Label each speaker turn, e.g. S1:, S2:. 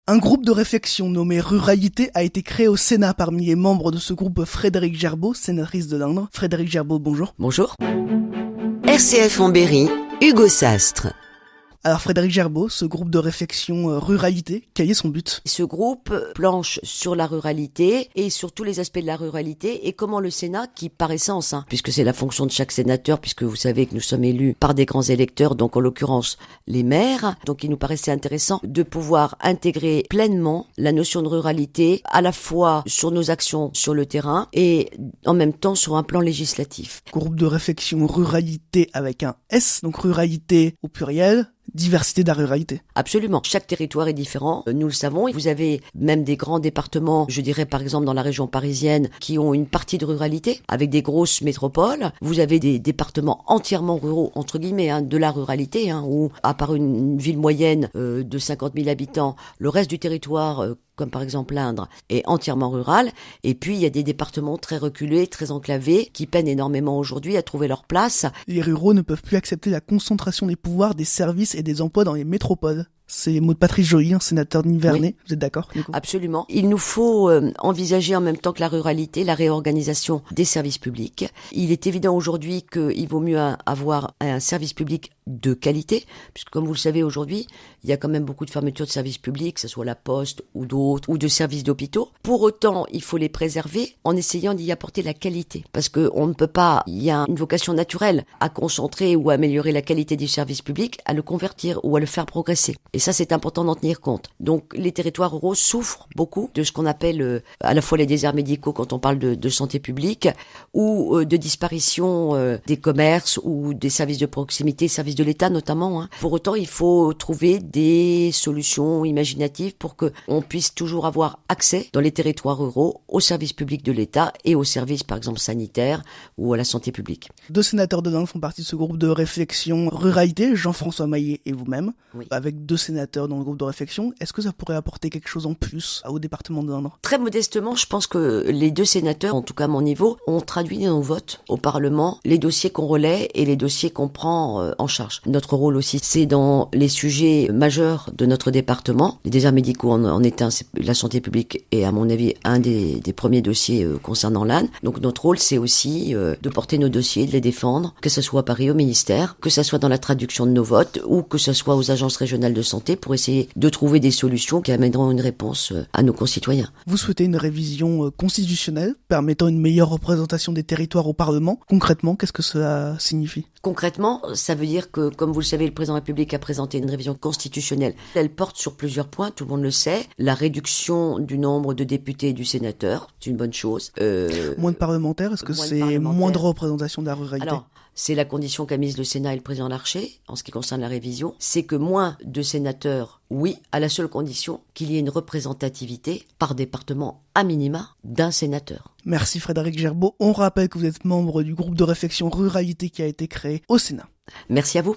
S1: Un groupe de réflexion nommé Ruralité a été créé au Sénat. Parmi les membres de ce groupe, Frédérique Gerbaud, sénatrice de l'Indre. Frédérique Gerbaud, bonjour.
S2: Bonjour. RCF en Berry, Hugo Sastre.
S1: Alors Frédérique Gerbaud, ce groupe de réflexion Ruralité, quel est son but ?
S2: Ce groupe planche sur la ruralité et sur tous les aspects de la ruralité et comment le Sénat, qui par essence, puisque c'est la fonction de chaque sénateur, puisque vous savez que nous sommes élus par des grands électeurs, donc en l'occurrence les maires, donc il nous paraissait intéressant de pouvoir intégrer pleinement la notion de ruralité à la fois sur nos actions sur le terrain et en même temps sur un plan législatif.
S1: Groupe de réflexion Ruralité avec un S, donc ruralité au pluriel. Diversité de la ruralité.
S2: Absolument. Chaque territoire est différent, nous le savons. Vous avez même des grands départements, je dirais par exemple dans la région parisienne, qui ont une partie de ruralité, avec des grosses métropoles. Vous avez des départements entièrement ruraux, entre guillemets, de la ruralité, où à part une ville moyenne de 50 000 habitants, le reste du territoire, comme par exemple l'Indre, est entièrement rural. Et puis il y a des départements très reculés, très enclavés, qui peinent énormément aujourd'hui à trouver leur place.
S1: Les ruraux ne peuvent plus accepter la concentration des pouvoirs, des services et des emplois dans les métropoles. C'est les mots de Patrice Joly, sénateur de Nivernais. Oui. Vous êtes d'accord, Nico ?
S2: Absolument. Il nous faut envisager en même temps que la ruralité, la réorganisation des services publics. Il est évident aujourd'hui qu'il vaut mieux avoir un service public de qualité, puisque comme vous le savez aujourd'hui, il y a quand même beaucoup de fermetures de services publics, que ce soit la Poste ou d'autres, ou de services d'hôpitaux. Pour autant, il faut les préserver en essayant d'y apporter la qualité, parce que on ne peut pas, il y a une vocation naturelle à concentrer ou à améliorer la qualité du service public, à le convertir ou à le faire progresser. Et ça, c'est important d'en tenir compte. Donc, les territoires ruraux souffrent beaucoup de ce qu'on appelle à la fois les déserts médicaux quand on parle de santé publique, ou de disparition des commerces ou des services de proximité, services de l'État notamment. Pour autant, il faut trouver des solutions imaginatives pour que on puisse toujours avoir accès dans les territoires ruraux aux services publics de l'État et aux services, par exemple, sanitaires ou à la santé publique.
S1: 2 sénateurs de l'Indre font partie de ce groupe de réflexion Ruralité, Jean-François Maillet et vous-même, oui. Avec 2 sénateurs dans le groupe de réflexion. Est-ce que ça pourrait apporter quelque chose en plus au département de l'Indre ?
S2: Très modestement, je pense que les 2 sénateurs, en tout cas à mon niveau, ont traduit dans nos votes au Parlement les dossiers qu'on relaie et les dossiers qu'on prend en charge. Notre rôle aussi, c'est dans les sujets majeurs de notre département. Les déserts médicaux en est un, c'est la santé publique est à mon avis un des premiers dossiers concernant l'Ain. Donc notre rôle, c'est aussi de porter nos dossiers, de les défendre, que ce soit à Paris au ministère, que ce soit dans la traduction de nos votes ou que ce soit aux agences régionales de santé pour essayer de trouver des solutions qui amèneront une réponse à nos concitoyens.
S1: Vous souhaitez une révision constitutionnelle permettant une meilleure représentation des territoires au Parlement. Concrètement, qu'est-ce que cela signifie ?
S2: Concrètement, ça veut dire que, comme vous le savez, le président de la République a présenté une révision constitutionnelle. Elle porte sur plusieurs points, tout le monde le sait. La réduction du nombre de députés et du sénateur, c'est une bonne chose.
S1: Moins de parlementaires, est-ce que c'est moins de représentation de la ruralité ?
S2: Alors, c'est la condition qu'a mise le Sénat et le président Larcher, en ce qui concerne la révision. C'est que moins de sénateurs, oui, à la seule condition qu'il y ait une représentativité par département à minima d'un sénateur.
S1: Merci Frédérique Gerbaud. On rappelle que vous êtes membre du groupe de réflexion Ruralité qui a été créé au Sénat.
S2: Merci à vous.